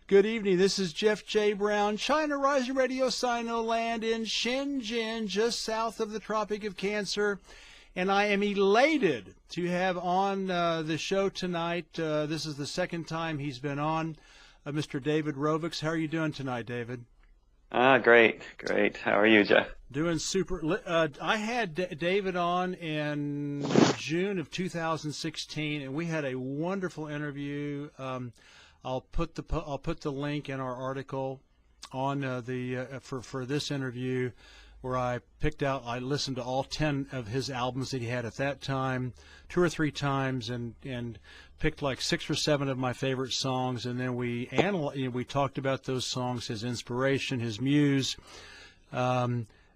Good evening. This is Jeff J. Brown, China Rising Radio Sinoland in Shenzhen, just south of the Tropic of Cancer. And I am elated to have on the show tonight. This is the second time he's been on, Mr. David Rovics. How are you doing tonight, David? Great. How are you, Jeff? Doing super. I had David on in June of 2016, and we had a wonderful interview. I'll put the link in our article on for this interview, where I listened to all 10 of his albums that he had at that time, 2 or 3 times, and picked like 6 or 7 of my favorite songs, and then we talked about those songs, his inspiration, his muse,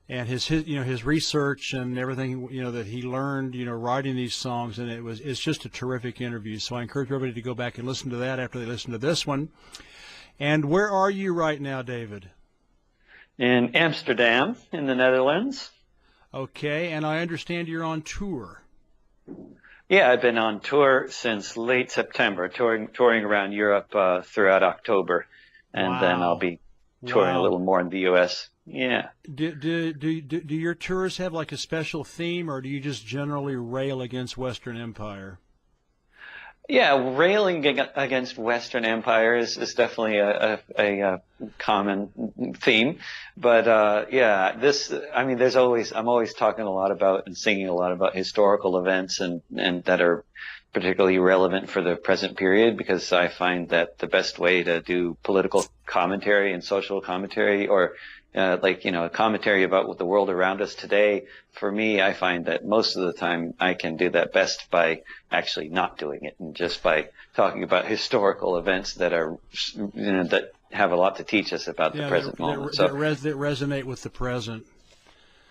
and his research and everything that he learned writing these songs, and it's just a terrific interview. So I encourage everybody to go back and listen to that after they listen to this one. And where are you right now, David? In Amsterdam, in the Netherlands. Okay, and I understand you're on tour. Yeah, I've been on tour since late September, touring around Europe throughout October, and then I'll be touring a little more in the U.S. Yeah. Do your tours have like a special theme, or do you just generally rail against Western Empire? Yeah, railing against Western Empire is definitely a common theme, but I'm always talking a lot about and singing a lot about historical events and that are particularly relevant for the present period, because I find that the best way to do political commentary and social commentary, or a commentary about the world around us today, for me, I find that most of the time I can do that best by actually not doing it, and just by talking about historical events that are, that have a lot to teach us about the present moment. That resonate with the present.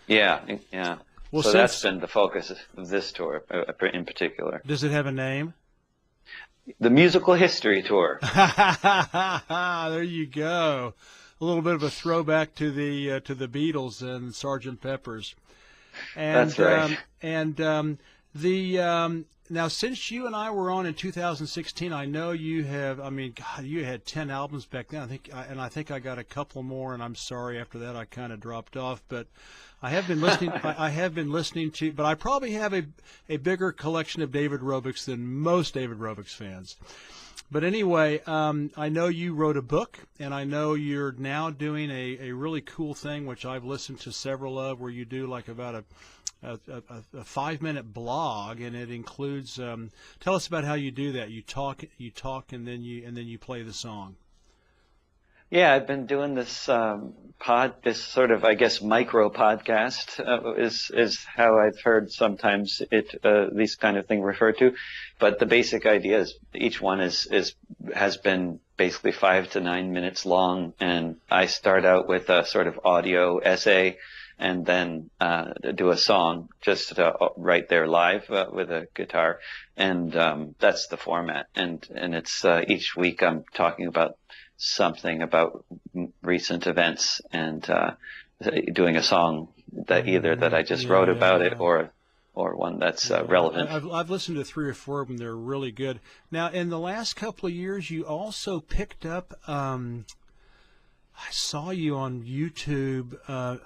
Yeah. Well, so that's been the focus of this tour in particular. Does it have a name? The Musical History Tour. There you go. A little bit of a throwback to the Beatles and Sgt Peppers. And, that's right. Now, since you and I were on in 2016, I know you have. I mean, God, you had 10 albums back then. I think I got a couple more, and I'm sorry, after that I kind of dropped off. But I have been listening. I have been listening to. But I probably have a bigger collection of David Rovics than most David Rovics fans. But anyway, I know you wrote a book, and I know you're now doing a really cool thing, which I've listened to several of, where you do like about a 5-minute blog, and it includes. Tell us about how you do that. You talk, and then you play the song. Yeah, I've been doing this this sort of, I guess, micro podcast is how I've heard sometimes these kind of thing referred to. But the basic idea is each one has been basically 5 to 9 minutes long, and I start out with a sort of audio essay, and then do a song just right there live with a guitar, and that's the format. And it's each week I'm talking about something about recent events, and doing a song that I just wrote about it, or one that's relevant. I've listened to 3 or 4 of them. They're really good. Now, in the last couple of years, you also picked up. I saw you on YouTube.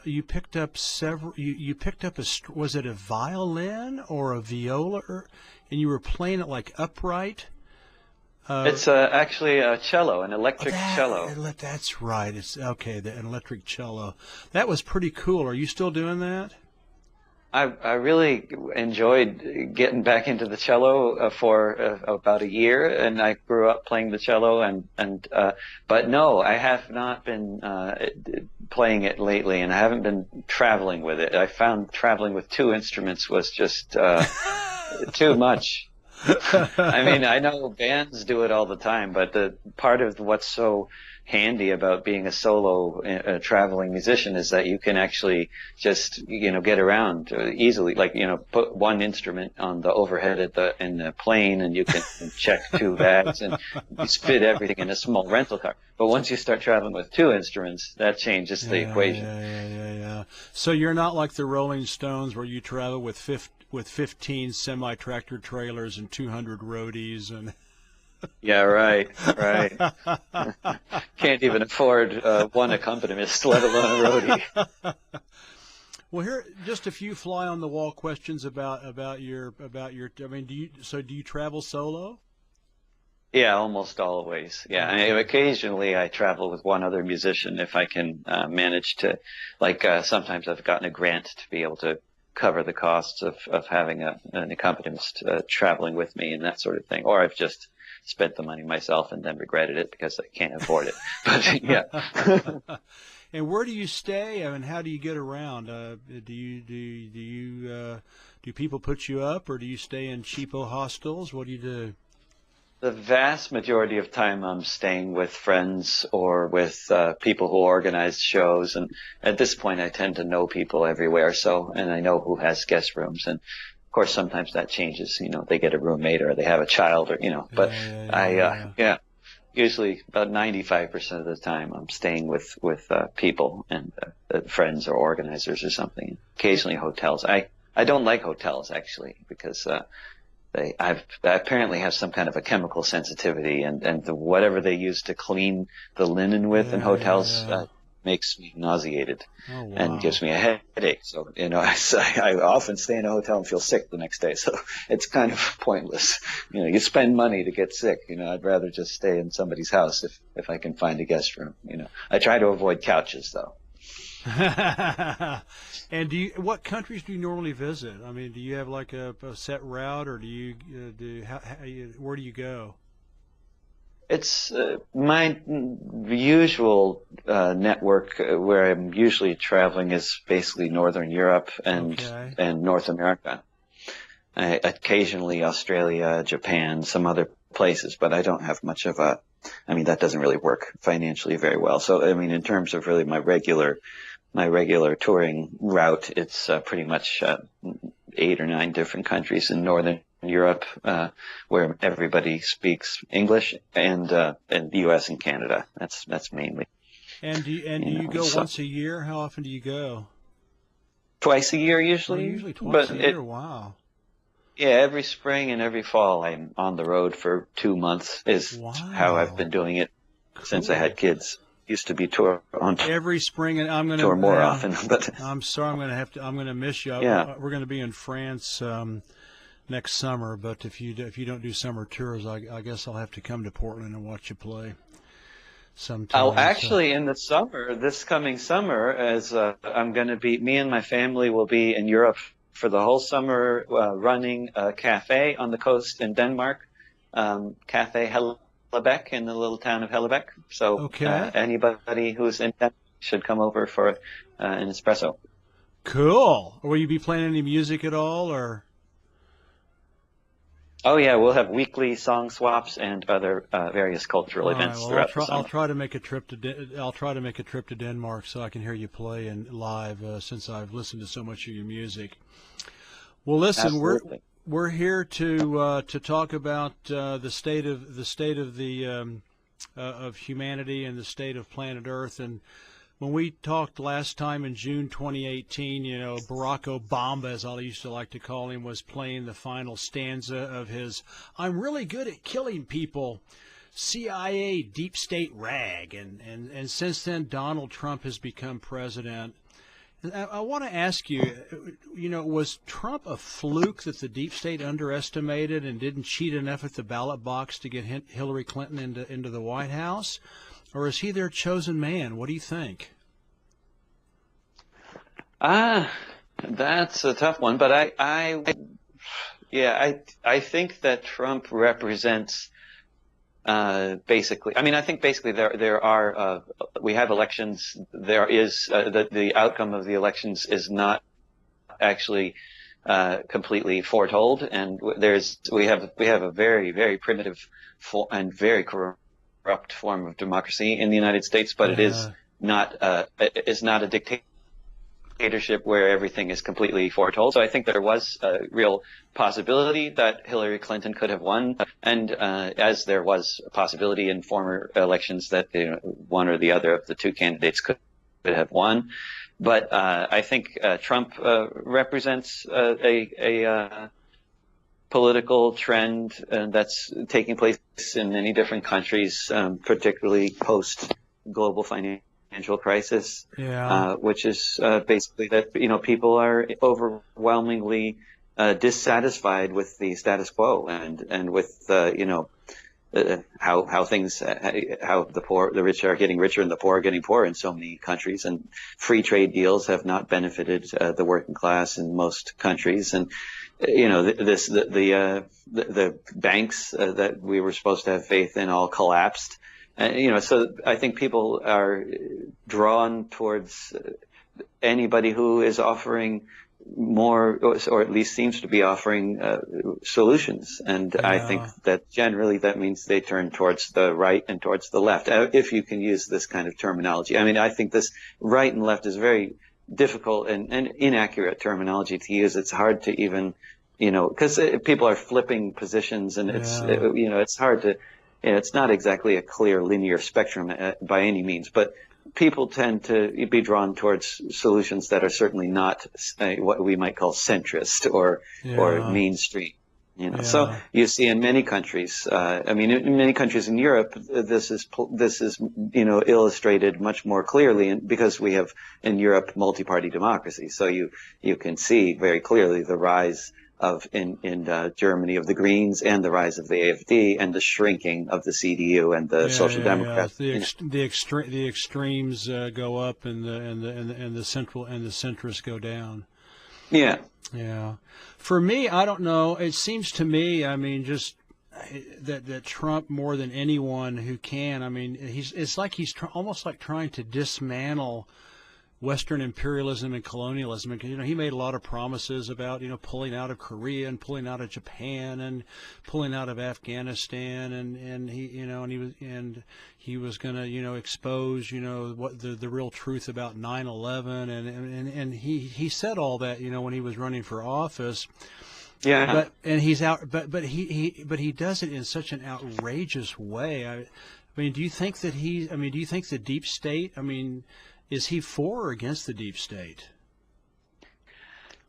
You picked up several. You picked up was it a violin or a viola, and you were playing it like upright? It's actually a cello, an electric cello. That's right. It's okay. An electric cello. That was pretty cool. Are you still doing that? I really enjoyed getting back into the cello for about a year, and I grew up playing the cello, but no, I have not been playing it lately, and I haven't been traveling with it. I found traveling with 2 instruments was just too much. I mean, I know bands do it all the time, but the part of what's so handy about being a solo traveling musician is that you can actually just get around easily, like put one instrument on the overhead in the plane, and you can check 2 bags, and you fit everything in a small rental car. But once you start traveling with 2 instruments, that changes the equation. Yeah. So you're not like the Rolling Stones, where you travel with 15 semi-tractor trailers and 200 roadies and Yeah, right, right. Can't even afford one accompanist, let alone a roadie. Well, here just a few fly on the wall questions about your. I mean, do you travel solo? Yeah, almost always. Yeah, Okay. occasionally I travel with one other musician if I can manage to. Like sometimes I've gotten a grant to be able to cover the costs of having an accompanist traveling with me and that sort of thing. Or I've just spent the money myself and then regretted it because I can't afford it. But yeah. And where do you stay? I mean, how do you get around? Do people put you up, or do you stay in cheapo hostels? What do you do? The vast majority of time I'm staying with friends or with people who organize shows. And at this point, I tend to know people everywhere. So, and I know who has guest rooms. And of course, sometimes that changes. You know, they get a roommate or they have a child or, you know, but Yeah, yeah, yeah, I, yeah. yeah, usually about 95% of the time I'm staying with people and friends or organizers or something. Occasionally hotels. I don't like hotels actually because, I apparently have some kind of a chemical sensitivity, and whatever they use to clean the linen with in Yeah, yeah, hotels yeah. makes me nauseated Oh, and wow. gives me a headache. So, you know, I often stay in a hotel and feel sick the next day. So it's kind of pointless. You know, you spend money to get sick. You know, I'd rather just stay in somebody's house if I can find a guest room. You know, I try to avoid couches though. And what countries do you normally visit? I mean, do you have like a set route, or do you where do you go? It's my usual network where I'm usually traveling is basically Northern Europe Okay. and North America. Occasionally Australia, Japan, some other places, but I don't have much of a. I mean, that doesn't really work financially very well. So, I mean, in terms of really my regular touring route, it's pretty much 8 or 9 different countries in Northern Europe, where everybody speaks English, and the U.S. and Canada. That's mainly, And do you you know, go so once a year? How often do you go? twice a year Oh, usually. usually twice But a year. Wow. yeah, every spring and every fall I'm on the road for 2 months is how I've Wow. been doing it since I had Cool. kids. Used to be Every spring, and tour more often, but I'm sorry, I'm gonna miss you. yeah. We're gonna be in France next summer, but if you don't do summer tours, I guess I'll have to come to Portland and watch you play Oh, sometime. So actually, in the summer, this coming summer, as I'm going to be, me and my family will be in Europe for the whole summer, running a cafe on the coast in Denmark, Cafe Hellebeck in the little town of Hellebeck. So okay, anybody who's in Denmark should come over for an espresso. cool. Will you be playing any music at all, or? Oh yeah, we'll have weekly song swaps and other various cultural All right. events Well, throughout the I'll summer. try to make a trip to I'll try to make a trip to Denmark so I can hear you play and live since I've listened to so much of your music. Well, listen, Absolutely. we're here to talk about the state of the of humanity and the state of planet Earth. And when we talked last time in June 2018, you know, Barack Obama, as I used to like to call him, was playing the final stanza of his "I'm really good at killing people" CIA deep state rag. And since then, Donald Trump has become president. And I want to ask you, you know, was Trump a fluke that the deep state underestimated and didn't cheat enough at the ballot box to get Hillary Clinton into the White House? Or is he their chosen man? What do you think? Ah, that's a tough one, but I think that Trump represents basically. I mean, I think basically there are we have elections. There is the outcome of the elections is not actually completely foretold, and we have a very primitive and very corrupt form of democracy in the United States, but Yeah. it is not a dictatorship where everything is completely foretold. So I think there was a real possibility that Hillary Clinton could have won, and as there was a possibility in former elections that one or the other of the two candidates could have won. But I think Trump represents political trend that's taking place in many different countries, particularly post global financial crisis, which is basically that people are overwhelmingly dissatisfied with the status quo and with how the rich are getting richer and the poor are getting poorer in so many countries, and free trade deals have not benefited the working class in most countries, and the banks that we were supposed to have faith in all collapsed. So I think people are drawn towards anybody who is offering more, or at least seems to be offering solutions. And I think that generally that means they turn towards the right and towards the left, if you can use this kind of terminology. I mean, I think this right and left is very difficult and inaccurate terminology to use. It's hard to even, because people are flipping positions, and it's hard to, it's not exactly a clear linear spectrum by any means, but people tend to be drawn towards solutions that are certainly not what we might call centrist or mainstream. So you see in many countries, in many countries in Europe, this is illustrated much more clearly, because we have in Europe multi-party democracy. So you can see very clearly the rise of in Germany of the Greens, and the rise of the AfD, and the shrinking of the CDU and the Social Democrats. The extremes go up, and the centrists go down. Yeah. For me, I don't know. It seems to me, just that Trump, more than anyone who can, it's like he's almost like trying to dismantle Western imperialism and colonialism. And, he made a lot of promises about, pulling out of Korea and pulling out of Japan and pulling out of Afghanistan, and he was going to, expose, what the real truth about 9/11, and he said all that, when he was running for office. Yeah. But he does it in such an outrageous way. Do you think that do you think the deep state, is he for or against the deep state?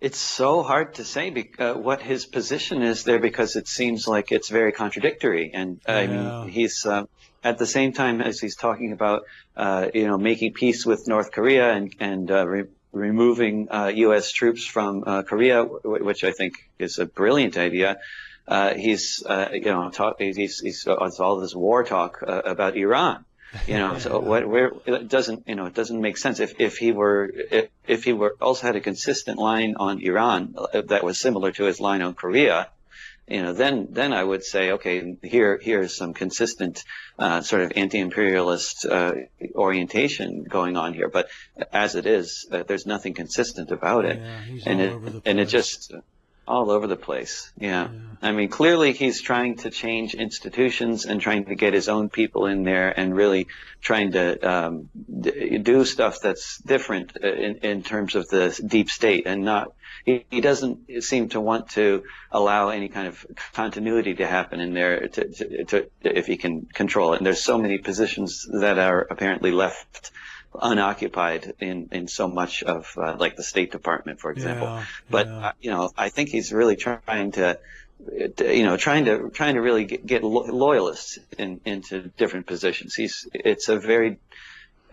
It's so hard to say what his position is there, because it seems like it's very contradictory. And he's at the same time as he's talking about making peace with North Korea and removing U.S. troops from Korea, which I think is a brilliant idea. He's he's all this war talk about Iran. So it doesn't make sense if he were also had a consistent line on Iran that was similar to his line on Korea, then I would say, okay, here's some consistent sort of anti-imperialist orientation going on here. But as it is, there's nothing consistent about it, and it just all over the place. Yeah. Clearly he's trying to change institutions and trying to get his own people in there, and really trying to do stuff that's different in terms of the deep state, and not. He doesn't seem to want to allow any kind of continuity to happen in there to if he can control it. And there's so many positions that are apparently left unoccupied in so much of like the State Department, for example. But I think he's really trying to really get loyalists into different positions.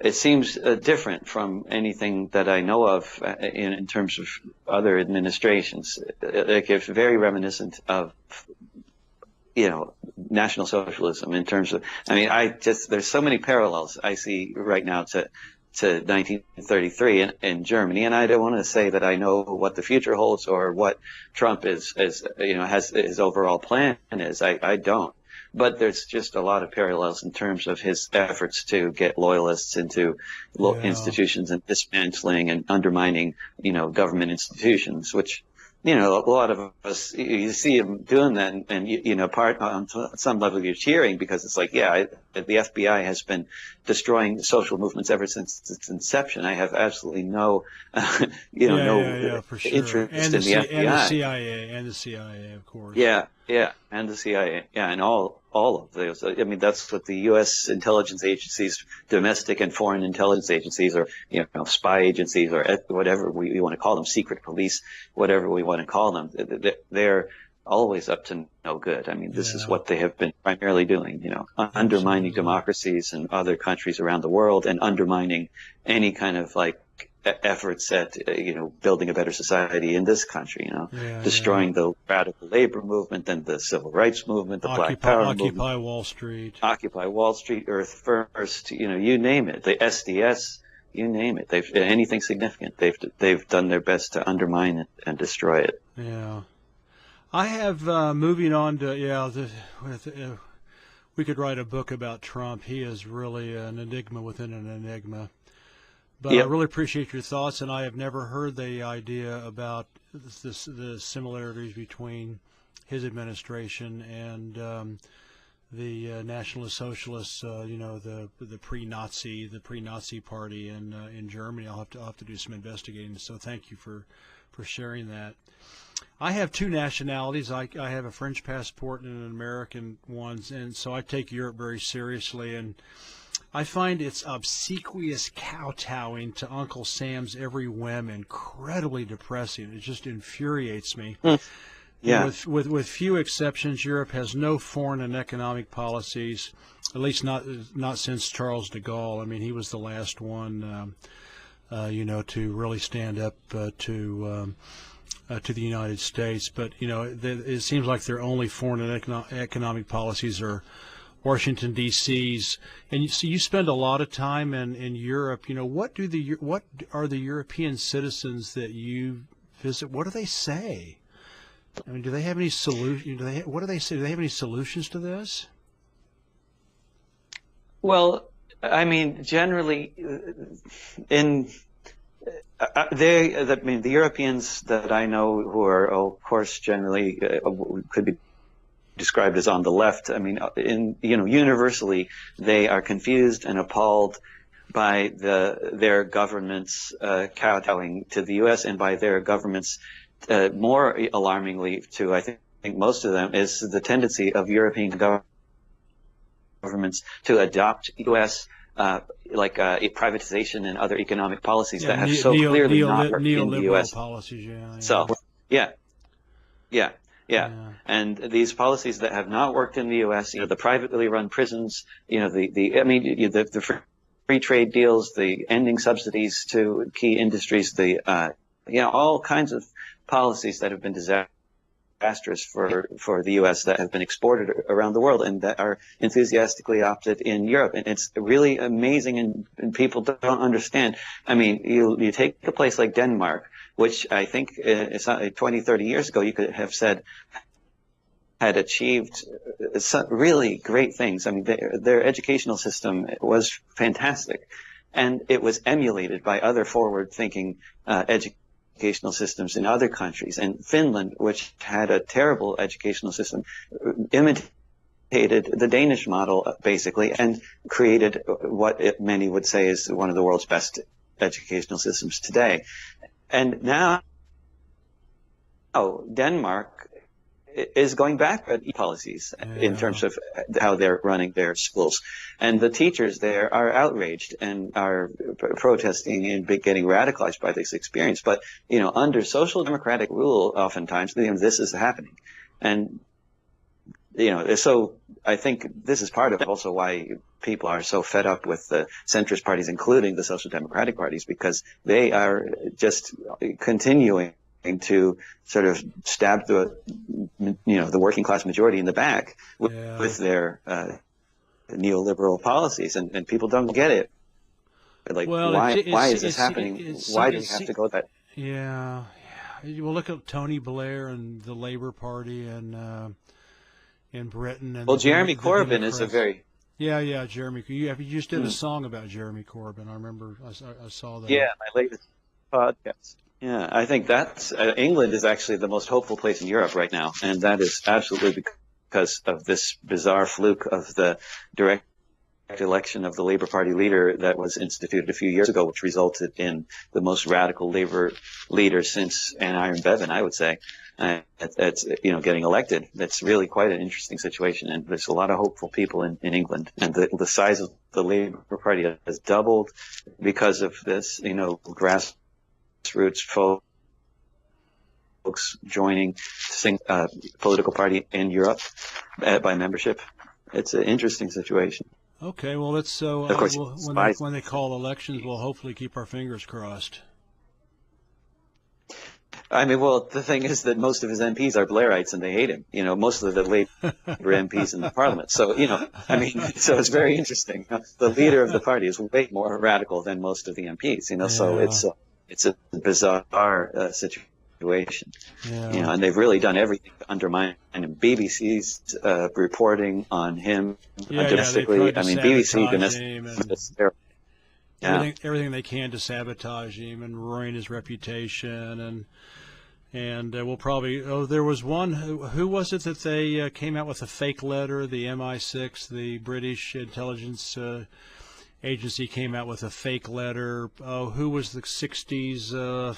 It seems different from anything that I know of in terms of other administrations. Like, it's very reminiscent of National Socialism in terms of, there's so many parallels I see right now to 1933 in Germany, and I don't want to say that I know what the future holds or what Trump has his overall plan is. I don't. But there's just a lot of parallels in terms of his efforts to get loyalists into institutions, and dismantling and undermining, government institutions, which, a lot of us, you see him doing that, and part on some level you're cheering, because it's like, the FBI has been destroying social movements ever since its inception. I have absolutely no, for sure. interest in the FBI. And the CIA, of course. And the CIA, and all of those. That's what the U.S. intelligence agencies, domestic and foreign intelligence agencies, or spy agencies, or whatever we want to call them, secret police, whatever we want to call them. They're always up to no good. I mean, this is Yeah, what they have been primarily doing, undermining absolutely. democracies in other countries around the world and undermining any kind of like efforts at, building a better society in this country, Yeah, yeah. destroying the radical labor movement and the civil rights movement, the Black Occupy Power movement, Occupy Wall Street. Occupy Wall Street, Earth First, you name it, the SDS, you name it. They've anything significant. They've done their best to undermine it and destroy it. Yeah. I have moving on to we could write a book about Trump. He is really an enigma within an enigma. But I Yep. really appreciate your thoughts, and I have never heard the idea about the similarities between his administration and the Nationalist Socialists. The pre-Nazi party in Germany. I'll have to do some investigating. So thank you for sharing that. I have two nationalities. I have a French passport and an American one, and so I take Europe very seriously. And I find its obsequious kowtowing to Uncle Sam's every whim incredibly depressing. It just infuriates me. Yeah. With few exceptions, Europe has no foreign and economic policies, at least not since Charles de Gaulle. I mean, he was the last one, to really stand up to the United States. But it seems like their only foreign and economic policies are Washington D.C.'s, and so you spend a lot of time in Europe. What are the European citizens that you visit? What do they say? I mean, do they have any solution? What do they say? Do they have any solutions to this? Well, I mean, generally, the Europeans that I know who are, of course, generally could be described as on the left. I mean, universally, they are confused and appalled by their government's kowtowing to the U.S. and by their government's, more alarmingly to, I think most of them, is the tendency of European governments to adopt U.S. Privatization and other economic policies that have so clearly not worked in the U.S. policies. Yeah. So, yeah. And these policies that have not worked in the U.S., the privately run prisons, the free trade deals, the ending subsidies to key industries, all kinds of policies that have been disastrous for the U.S. that have been exported around the world and that are enthusiastically adopted in Europe. And it's really amazing, and people don't understand. I mean, you take a place like Denmark, which I think it's not 20, 30 years ago, you could have said had achieved some really great things. I mean, their educational system was fantastic, and it was emulated by other forward-thinking educational systems in other countries. And Finland, which had a terrible educational system, imitated the Danish model, basically, and created what many would say is one of the world's best educational systems today. And now Denmark is going back at policies in terms of how they're running their schools. And the teachers there are outraged and are protesting and getting radicalized by this experience. But, under social democratic rule, oftentimes, this is happening. And, so I think this is part of also why people are so fed up with the centrist parties, including the social democratic parties, because they are just continuing to sort of stab the working class majority in the back with their neoliberal poliolies, and people don't get it. Like, why is this happening? Why do we have to go that? Yeah. Well, look at Tony Blair and the Labour Party and in Britain. And Jeremy Corbyn is a very Jeremy. You just did a song about Jeremy Corbyn. I remember I saw that. Yeah, my latest podcast. Yeah, I think that's England is actually the most hopeful place in Europe right now, and that is absolutely because of this bizarre fluke of the direct election of the Labour Party leader that was instituted a few years ago, which resulted in the most radical Labour leader since Anne Bevan, I would say. That's getting elected. That's really quite an interesting situation, and there's a lot of hopeful people in England, and the size of the Labour Party has doubled because of this, grassroots folks joining political party in Europe by membership. It's an interesting situation. Okay, well, let's of course, when they call elections, we'll hopefully keep our fingers crossed. I mean, well, the thing is that most of his MPs are Blairites and they hate him. Most of the Labour MPs in the parliament. So, I mean, so it's very interesting. The leader of the party is way more radical than most of the MPs, so it's a bizarre situation. Yeah. And they've really done everything to undermine him. BBC's reporting on him domestically. I mean, BBC domestically. Everything they can to sabotage him and ruin his reputation, and we'll probably. Oh, there was one. Who was it that they came out with a fake letter? The MI6, the British intelligence agency, came out with a fake letter. Oh, who was the '60s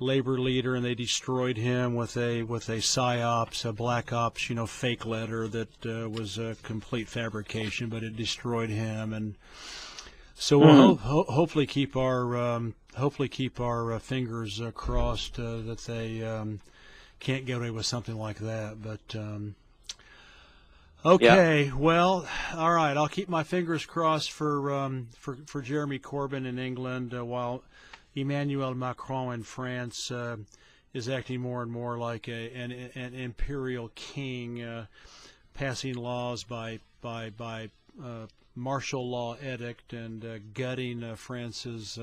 labor leader? And they destroyed him with a psyops, a black ops, fake letter that was a complete fabrication, but it destroyed him. And so we'll hopefully keep our fingers crossed that they can't get away with something like that. But okay, yeah. Well, all right. I'll keep my fingers crossed for Jeremy Corbyn in England while Emmanuel Macron in France is acting more and more like an imperial king, passing laws by martial law edict and gutting France's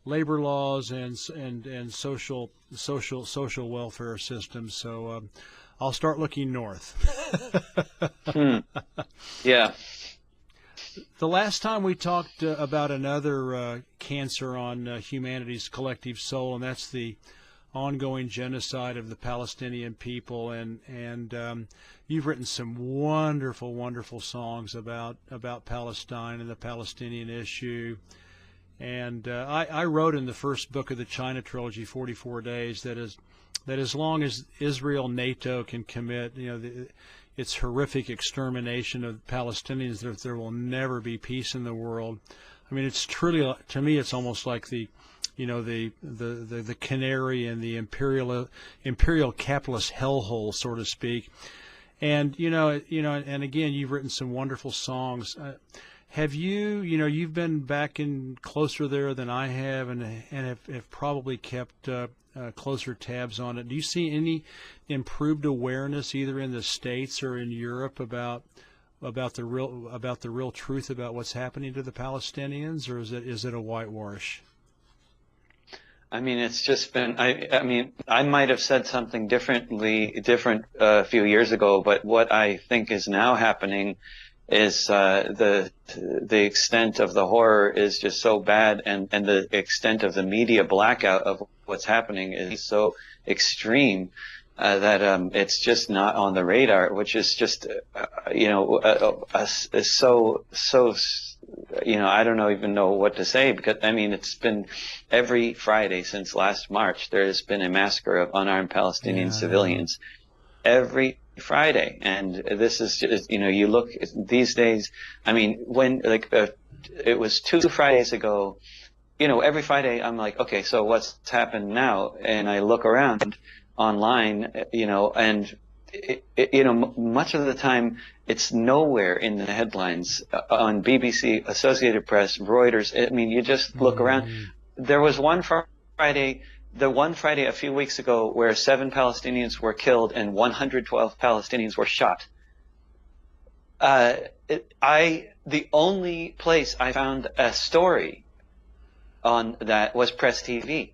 labor laws and social welfare systems. So I'll start looking north. Yeah. The last time we talked about another cancer on humanity's collective soul, and that's the ongoing genocide of the Palestinian people, and you've written some wonderful, wonderful songs about Palestine and the Palestinian issue. And I wrote in the first book of the China trilogy, 44 Days, that as long as Israel, NATO can commit, its horrific extermination of Palestinians, there will never be peace in the world. I mean, it's truly, to me, it's almost like the canary in the imperial capitalist hellhole, so to speak. And and again, you've written some wonderful songs. Have you've been back in closer there than I have, and have probably kept closer tabs on it. Do you see any improved awareness either in the States or in Europe about the real truth about what's happening to the Palestinians, or is it a whitewash? I mean, it's just been. I mean, I might have said something different a few years ago, but what I think is now happening is the extent of the horror is just so bad, and the extent of the media blackout of what's happening is so extreme that it's just not on the radar, which is just is so. I don't even know what to say, because I mean, it's been every Friday since last March there has been a massacre of unarmed Palestinian civilians every Friday, and this is just, you look these days. I mean, when it was 2 Fridays ago, every Friday I'm like, okay, so what's happened now? And I look around online, and much of the time it's nowhere in the headlines on BBC, Associated Press, Reuters. I mean, you just look around. There was one Friday a few weeks ago where 7 Palestinians were killed and 112 Palestinians were shot. The only place I found a story on that was Press TV.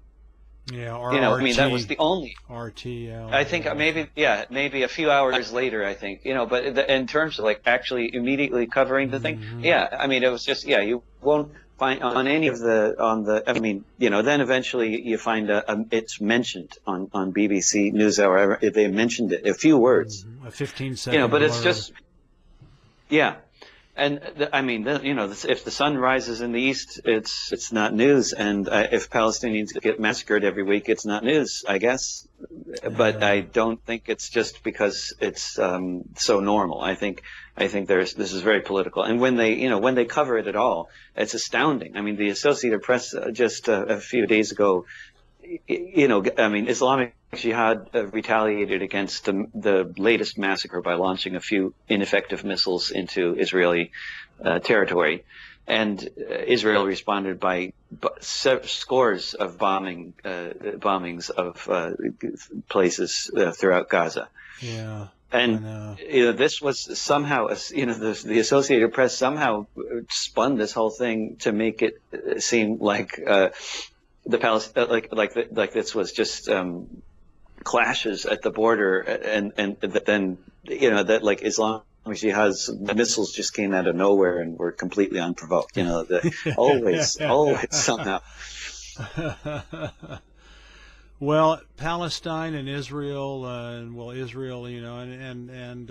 Yeah, or RT, I mean, that was the only. RT, yeah. I think maybe a few hours later, I think, but in terms of actually immediately covering the thing, I mean, it was just, you won't find on any of I mean, then eventually you find it's mentioned on BBC NewsHour. If they mentioned it, a few words, a 15-second. But it's just, And I mean, if the sun rises in the east, it's not news, and if Palestinians get massacred every week, it's not news, I guess. But I don't think it's just because it's so normal. I think this is very political, and when they cover it at all, it's astounding. I mean, the Associated Press just a few days ago, I mean, Islamic Jihad retaliated against the latest massacre by launching a few ineffective missiles into Israeli territory. And Israel responded by scores of bombings of places throughout Gaza. Yeah. And this was somehow, the Associated Press somehow spun this whole thing to make it seem like the Palestinian, like this was just clashes at the border, and then that like Islam. The missiles just came out of nowhere and were completely unprovoked. Always somehow. Well, Palestine and Israel, Israel, and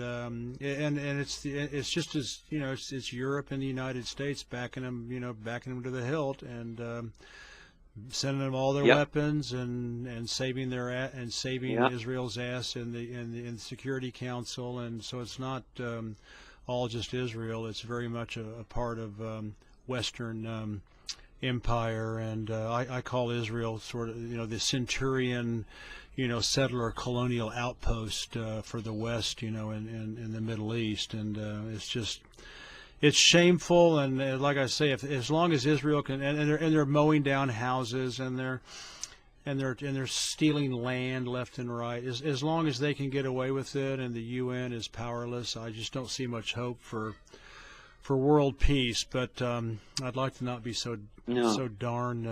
it's just as it's Europe and the United States backing them to the hilt, and sending them all their weapons and saving Israel's ass in the Security Council, and so it's not all just Israel. It's very much a part of Western empire, and I call Israel sort of the centurion, settler colonial outpost for the West, in the Middle East, and it's shameful, and like I say, as long as Israel can, and they're mowing down houses, and they're stealing land left and right. As long as they can get away with it, and the UN is powerless, I just don't see much hope for world peace. But I'd like to not be so darn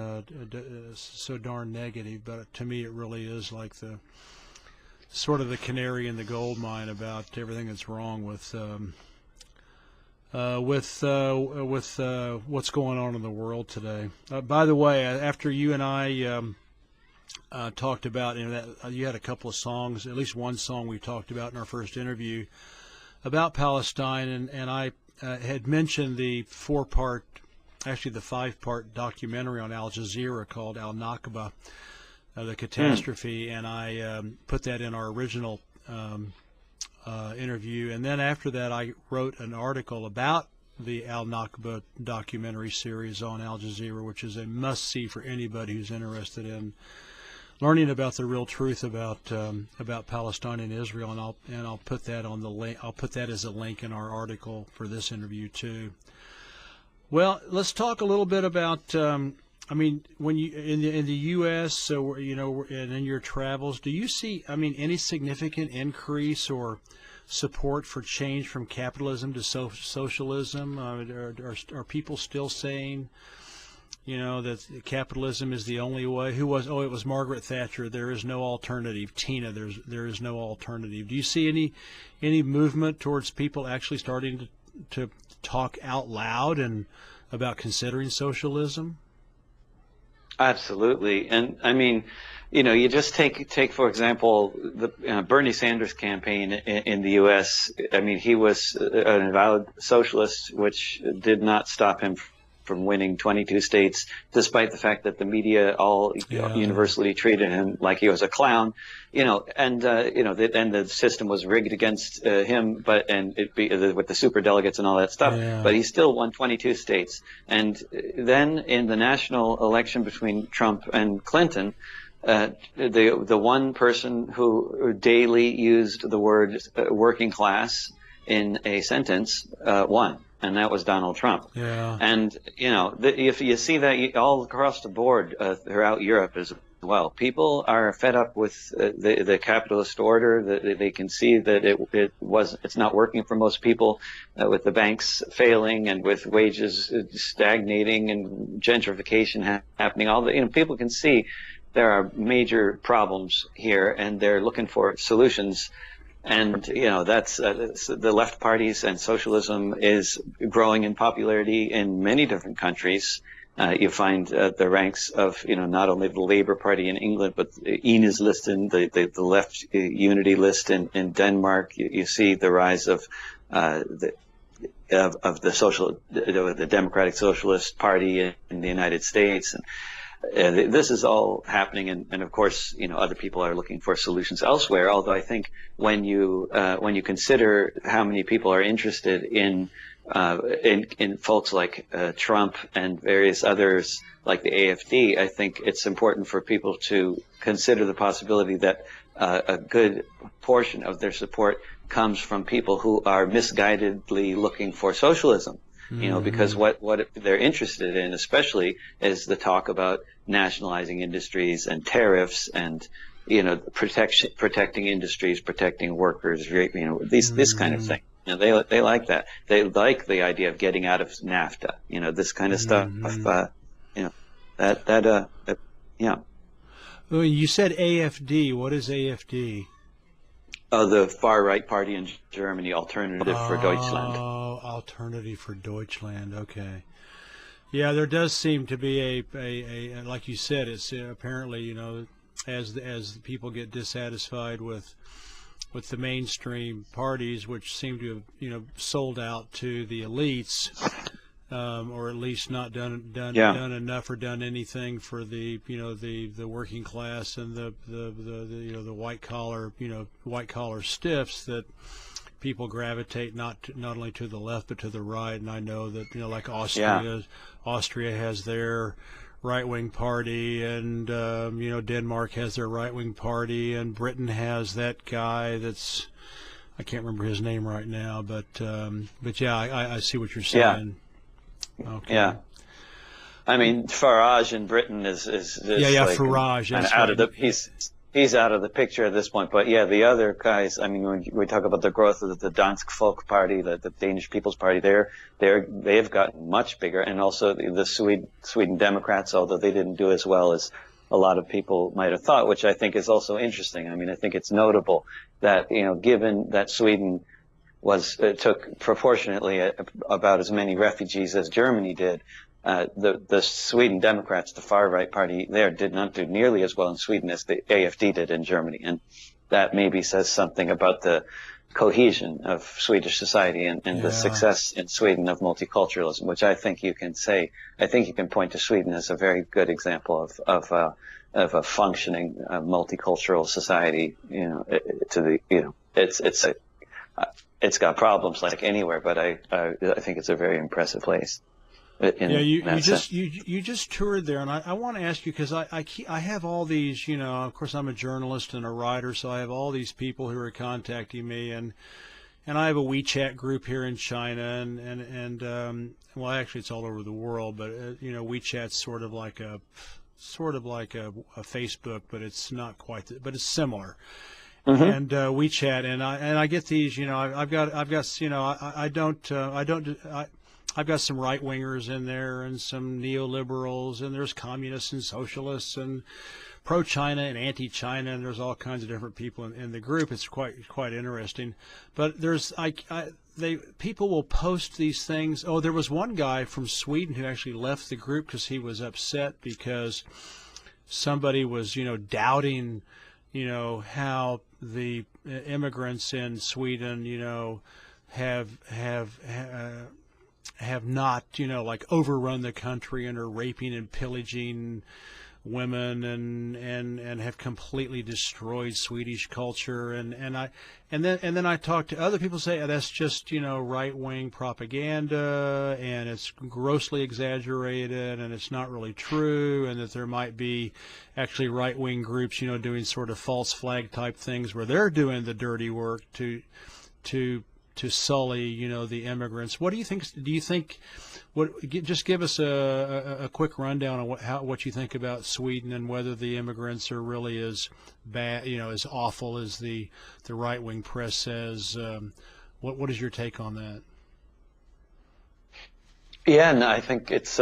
negative. But to me, it really is like the sort of the canary in the gold mine about everything that's wrong with what's going on in the world today. By the way, after you and I talked about, that you had a couple of songs, at least one song we talked about in our first interview about Palestine, and I had mentioned the 5-part documentary on Al Jazeera called Al-Nakba, the catastrophe, and I put that in our original interview, and then after that I wrote an article about the Al-Nakba documentary series on Al Jazeera, which is a must-see for anybody who's interested in learning about the real truth about Palestine and Israel, and I'll put that on the link. I'll put that as a link in our article for this interview too. Well, let's talk a little bit about. When you in the U.S., so and in your travels, do you see, any significant increase or support for change from capitalism to socialism? Are people still saying, that capitalism is the only way? It was Margaret Thatcher. There is no alternative. Tina, there is no alternative. Do you see any movement towards people actually starting to talk out loud and about considering socialism? Absolutely. And you just take for example, the Bernie Sanders campaign in the U.S. He was an avowed socialist, which did not stop him from winning 22 states, despite the fact that the media all universally treated him like he was a clown, and the system was rigged against him, with the super delegates and all that stuff. Yeah. But he still won 22 states. And then in the national election between Trump and Clinton, the one person who daily used the word working class in a sentence won. And that was Donald Trump. Yeah. And, if you see that all across the board throughout Europe as well, people are fed up with the capitalist order. They can see that it's not working for most people, with the banks failing and with wages stagnating and gentrification happening. People can see there are major problems here, and they're looking for solutions. And, that's the left parties, and socialism is growing in popularity in many different countries. You find the ranks of, not only the Labour Party in England, but Ines list in the left unity list in Denmark. You see the rise of the Democratic Socialist Party in the United States. And this is all happening, and of course, other people are looking for solutions elsewhere. Although I think when you consider how many people are interested in in folks like Trump and various others like the AFD, I think it's important for people to consider the possibility that a good portion of their support comes from people who are misguidedly looking for socialism. You know, because what they're interested in, especially, is the talk about nationalizing industries and tariffs and, you know, protecting industries, protecting workers, you know, this kind of thing. You know, they like that. They like the idea of getting out of NAFTA. You know, this kind of stuff. You know, yeah. Well, you said AFD. What is AFD? The far right party in Germany, Alternative for Deutschland. Oh, Alternative for Deutschland. Okay. Yeah, there does seem to be a like you said, it's apparently, you know, as people get dissatisfied with the mainstream parties, which seem to have, you know, sold out to the elites, or at least not done enough or done anything for the, you know, the working class and the you know, the white collar stiffs, that people gravitate not only to the left but to the right. And I know that, you know, like Austria has their right-wing party, and you know, Denmark has their right-wing party, and Britain has that guy that's, I can't remember his name right now, but yeah, I see what you're saying. Okay. Yeah, I mean, Farage in Britain is like Farage. That's out right. of the he's out of the picture at this point. But yeah, the other guys. I mean, when we talk about the growth of the Dansk Folk Party, the Danish People's Party, they've gotten much bigger, and also the Sweden Democrats, although they didn't do as well as a lot of people might have thought, which I think is also interesting. I mean, I think it's notable that, you know, given that Sweden took proportionately about as many refugees as Germany did. The Sweden Democrats, the far right party there, did not do nearly as well in Sweden as the AFD did in Germany, and that maybe says something about the cohesion of Swedish society and the success in Sweden of multiculturalism, which I think you can say. I think you can point to Sweden as a very good example of a functioning multicultural society. You know, it's got problems like anywhere, but I think it's a very impressive place. You just toured there, and I want to ask you, because I have all these, you know, of course I'm a journalist and a writer, so I have all these people who are contacting me, and I have a WeChat group here in China, and well, actually it's all over the world, but you know, WeChat's sort of like a Facebook, but it's not quite, but it's similar. And WeChat, and I get these, you know, I've got you know, I've got some right wingers in there, and some neoliberals, and there's communists and socialists and pro-China and anti-China, and there's all kinds of different people in the group. It's quite interesting. But there's people will post these things. Oh, there was one guy from Sweden who actually left the group because he was upset because somebody was, you know, doubting, you know, how the immigrants in Sweden, you know, have not, you know, like overrun the country and are raping and pillaging women and have completely destroyed Swedish culture, and then I talk to other people, say that's just, you know, right-wing propaganda, and it's grossly exaggerated, and it's not really true, and that there might be actually right-wing groups, you know, doing sort of false flag type things where they're doing the dirty work to sully, you know, the immigrants. What do you think? Do you think? Just give us a quick rundown on what you think about Sweden, and whether the immigrants are really as bad, you know, as awful as the right wing press says. What is your take on that? Yeah, no, I think it's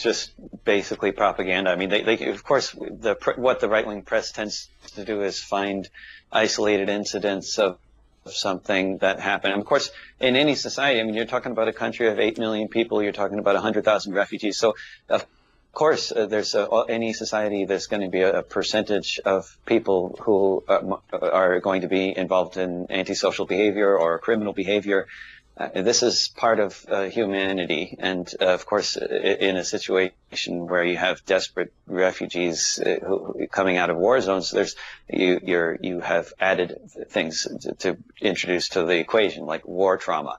just basically propaganda. I mean, they of course what the right wing press tends to do is find isolated incidents of something that happened. And of course, in any society, I mean, you're talking about a country of 8 million people, you're talking about 100,000 refugees. So, of course, there's any society, there's going to be a percentage of people who are going to be involved in antisocial behavior or criminal behavior. this is part of humanity, and of course, in a situation where you have desperate refugees coming out of war zones, you have added things to introduce to the equation, like war trauma.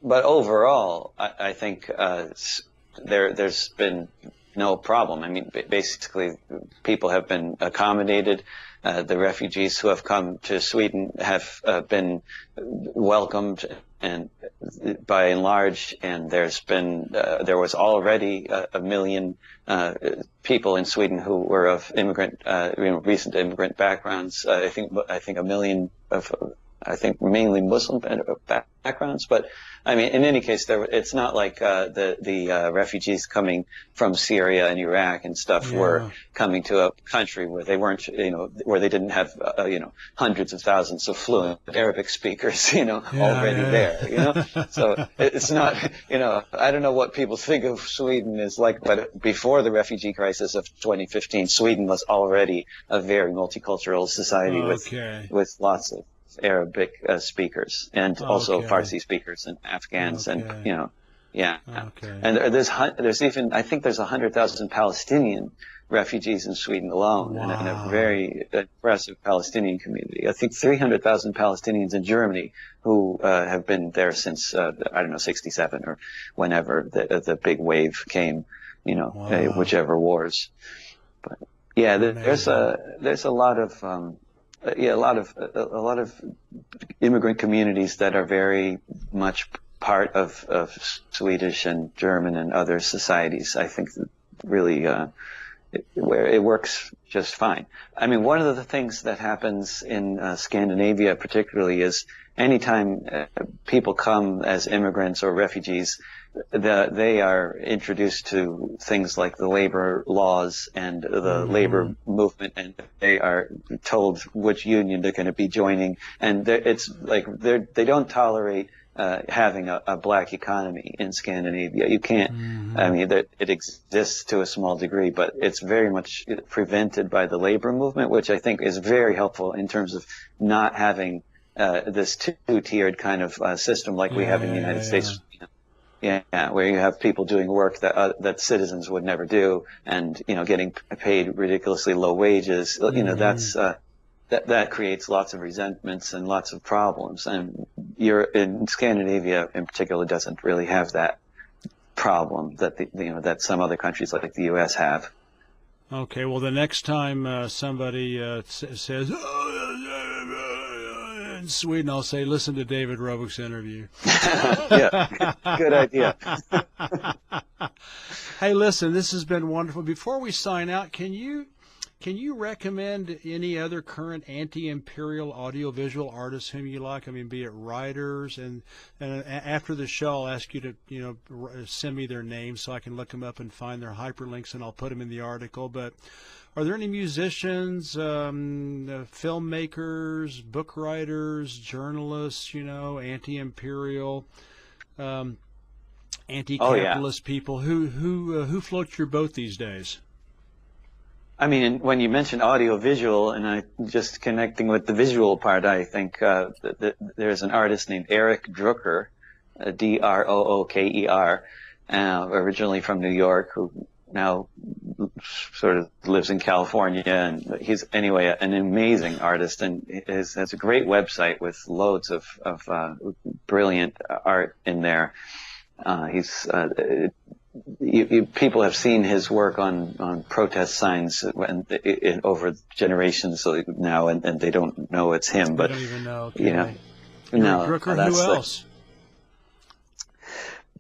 But overall, I think there's been no problem. I mean, basically, people have been accommodated. The refugees who have come to Sweden have been welcomed, and by and large, and there was already a million people in Sweden who were of recent immigrant backgrounds. I think a million of mainly Muslim backgrounds, but I mean, in any case, it's not like the refugees coming from Syria and Iraq and stuff were coming to a country where they weren't, where they didn't have, hundreds of thousands of fluent Arabic speakers, already there, So it's not, I don't know what people think of Sweden is like, but before the refugee crisis of 2015, Sweden was already a very multicultural society with lots of Arabic speakers and also Farsi speakers and Afghans and and there's even, I think there's 100,000 Palestinian refugees in Sweden alone, and a very impressive Palestinian community. I think 300,000 Palestinians in Germany who have been there since I don't know, 67 or whenever the big wave came, whichever wars. But there's a lot of a lot of immigrant communities that are very much part of Swedish and German and other societies. I think that really where it works just fine. I mean, one of the things that happens in Scandinavia particularly is anytime people come as immigrants or refugees, they are introduced to things like the labor laws and the labor movement, and they are told which union they're going to be joining, and it's like they don't tolerate having a black economy in Scandinavia. You can't, I mean, it exists to a small degree, but it's very much prevented by the labor movement, which I think is very helpful in terms of not having this two-tiered kind of system like we have in the United States. Where you have people doing work that citizens would never do, and getting paid ridiculously low wages. That creates lots of resentments and lots of problems. And in Scandinavia, in particular, doesn't really have that problem that that some other countries like the U.S. have. Okay, well, the next time somebody says in Sweden, I'll say, listen to David Rovics' interview. Good idea. Hey, listen, this has been wonderful. Before we sign out, can you recommend any other current anti-imperial audiovisual artists whom you like? I mean, be it writers, and after the show, I'll ask you to send me their names so I can look them up and find their hyperlinks, and I'll put them in the article. But are there any musicians, filmmakers, book writers, journalists, anti-imperial, anti-capitalist people who floats your boat these days? I mean, when you mentioned audiovisual, and I just connecting with the visual part, I think there's an artist named Eric Drucker, Drooker, originally from New York, who now sort of lives in California, and he's anyway an amazing artist, and has a great website with loads of brilliant art in there. People have seen his work on protest signs over generations now, and they don't know it's him. But they don't even know. No. Drucker, who else?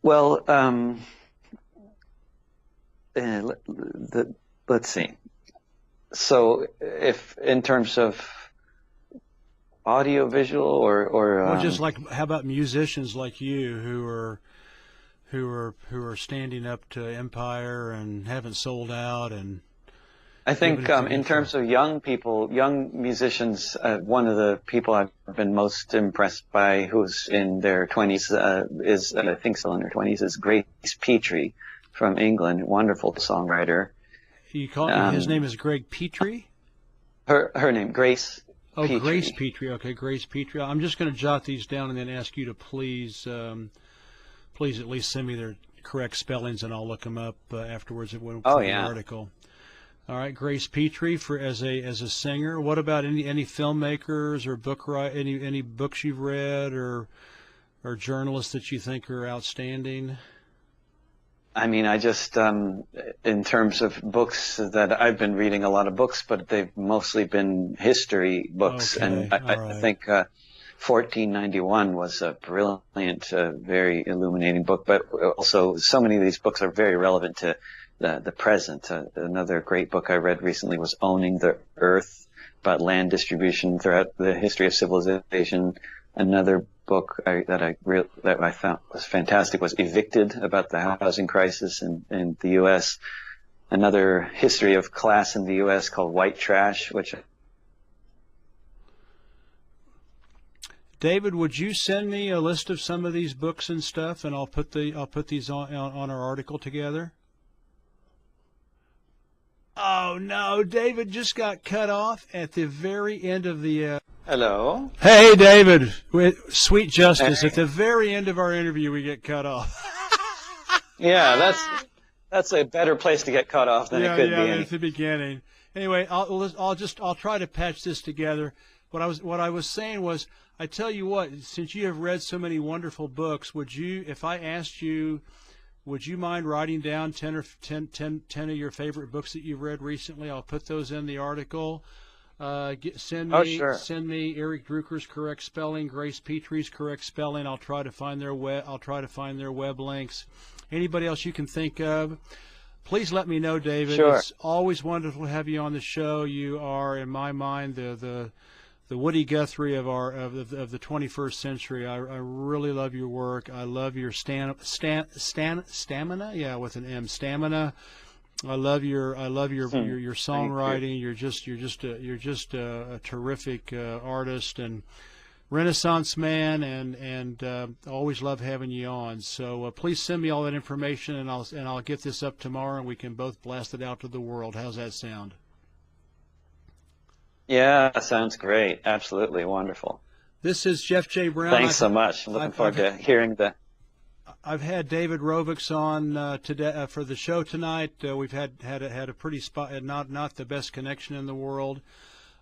Well, let's see. So, if in terms of audio-visual or just like, how about musicians like you who are standing up to empire and haven't sold out? And I think in terms of young people, young musicians, one of the people I've been most impressed by, who's in their 20s, is I think still in her 20s, is Grace Petrie from England, wonderful songwriter. You call his name is Greg Petrie? Her name, Grace Oh, Petrie. Grace Petrie. Okay, Grace Petrie. I'm just going to jot these down and then ask you to please at least send me their correct spellings, and I'll look them up afterwards when Oh, the yeah. article. All right, Grace Petrie as a singer. What about any filmmakers or any books you've read or journalists that you think are outstanding? I mean, I just, in terms of books that I've been reading a lot of books, but they've mostly been history books. Okay, And all I right. think 1491 was a brilliant, very illuminating book, but also so many of these books are very relevant to the present. Another great book I read recently was Owning the Earth, about land distribution throughout the history of civilization. Another book that I found was fantastic was Evicted, about the housing crisis in the U.S. Another history of class in the U.S. called White Trash, which. David, would you send me a list of some of these books and stuff, and I'll put these on our article together? Oh no, David just got cut off at the very end of the. Hello. Hey, David. Sweet justice. At the very end of our interview, we get cut off. Yeah, that's a better place to get cut off than it could be. Yeah, at the beginning. Anyway, I'll try to patch this together. What I was saying was, I tell you what, since you have read so many wonderful books, if I asked you, would you mind writing down 10 of your favorite books that you've read recently? I'll put those in the article. Send me Eric Drucker's correct spelling, Grace Petrie's correct spelling. I'll try to find their web links. Anybody else you can think of, please let me know, David. Sure. It's always wonderful to have you on the show. You are, in my mind, the Woody Guthrie of the 21st century. I really love your work. I love your stamina. Yeah, with an M. Stamina. I love your songwriting. You're just a terrific artist and Renaissance man, and always love having you on. So please send me all that information, and I'll get this up tomorrow, and we can both blast it out to the world. How's that sound? Yeah, sounds great. Absolutely wonderful. This is Jeff J. Brown. Thanks so much. I'm looking forward to hearing the. I've had David Rovics on today for the show tonight. We've had a pretty spot, not the best connection in the world,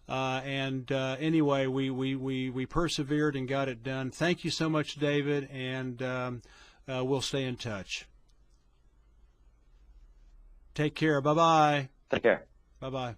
and anyway, we persevered and got it done. Thank you so much, David, and we'll stay in touch. Take care. Bye bye. Take care. Bye bye.